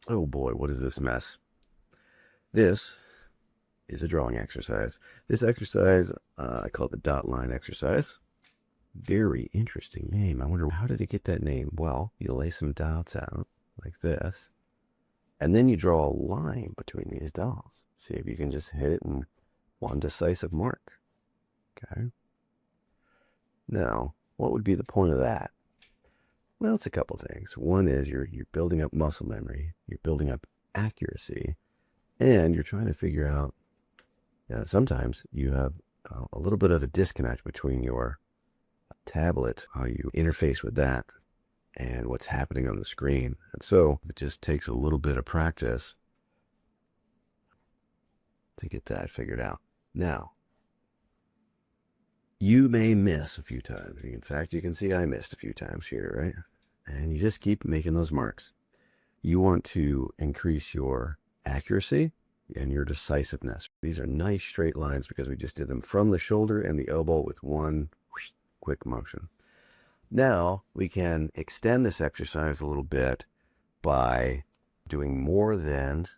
Oh boy, what is this mess? This is a drawing exercise. This exercise, I call it the dot line exercise. Very interesting name. I wonder, how did it get that name? Well, you lay some dots out like this, and then you draw a line between these dots. See if you can just hit it in one decisive mark. Okay. Now, what would be the point of that? Well, it's a couple things. One is you're building up muscle memory, you're building up accuracy, and you're trying to figure out, sometimes you have a little bit of a disconnect between your tablet, how you interface with that, and what's happening on the screen. And so it just takes a little bit of practice to get that figured out. Now, you may miss a few times. In fact, you can see I missed a few times here, right? And you just keep making those marks. You want to increase your accuracy and your decisiveness. These are nice straight lines because we just did them from the shoulder and the elbow with one quick motion. Now we can extend this exercise a little bit by doing more than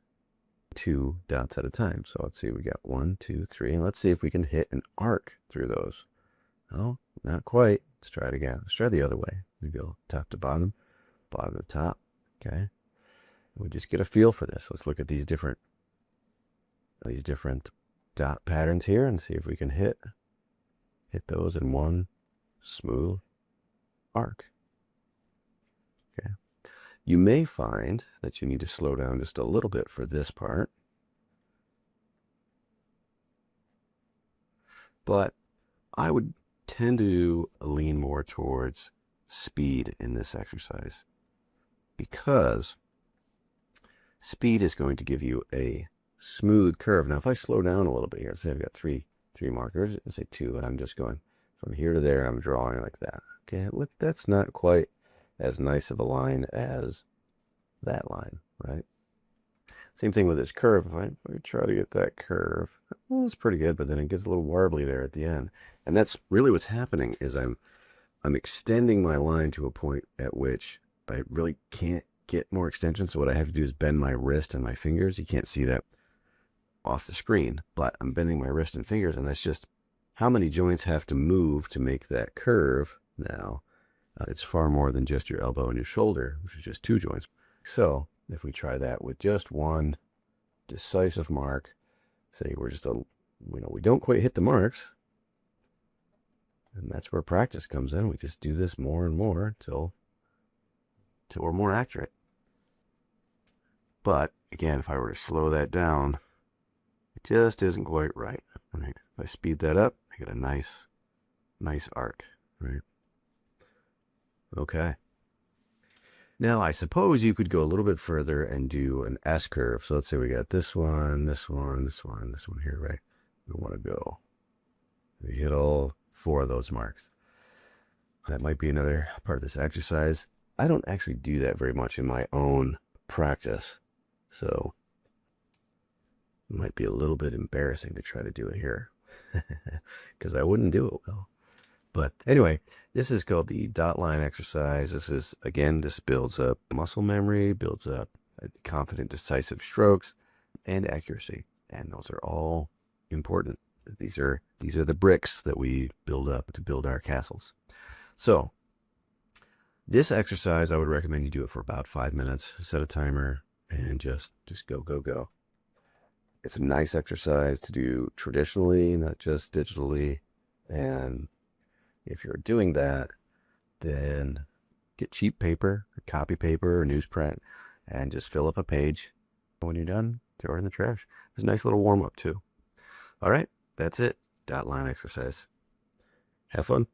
2 dots at a time. So let's see, we got 1, 2, 3, and let's see if we can hit an arc through those. Oh, not quite. Let's try it again. Let's try the other way. We go top to bottom, bottom to top. Okay. We just get a feel for this. Let's look at these different dot patterns here and see if we can hit those in one smooth arc. Okay. You may find that you need to slow down just a little bit for this part. But I would tend to lean more towards speed in this exercise because speed is going to give you a smooth curve. Now, if I slow down a little bit here, say I've got three markers, let's say 2, and I'm just going from here to there, I'm drawing like that. Okay, look, that's not quite as nice of a line as that line, right? Same thing with this curve. If I try to get that curve, well, it's pretty good, but then it gets a little warbly there at the end. And that's really what's happening is I'm extending my line to a point at which I really can't get more extension. So what I have to do is bend my wrist and my fingers. You can't see that off the screen, but I'm bending my wrist and fingers, and that's just how many joints have to move to make that curve. Now, it's far more than just your elbow and your shoulder, which is just 2 joints. So if we try that with just one decisive mark, say we're just we don't quite hit the marks, and that's where practice comes in. We just do this more and more until we're more accurate. But again, if I were to slow that down, it just isn't quite right. If I speed that up, I get a nice arc, right? Okay. Now, I suppose you could go a little bit further and do an S curve. So let's say we got this one, this one, this one, this one here, right? We want to go. We hit all 4 of those marks. That might be another part of this exercise. I don't actually do that very much in my own practice. So it might be a little bit embarrassing to try to do it here because I wouldn't do it well. But anyway, this is called the dot line exercise. This is, again, this builds up muscle memory, builds up confident, decisive strokes, and accuracy. And those are all important. These are the bricks that we build up to build our castles. So this exercise, I would recommend you do it for about 5 minutes. Set a timer and just go, go, go. It's a nice exercise to do traditionally, not just digitally. And if you're doing that, then get cheap paper, or copy paper, or newsprint, and just fill up a page. When you're done, throw it in the trash. It's a nice little warm-up too. All right, that's it. Dot line exercise. Have fun.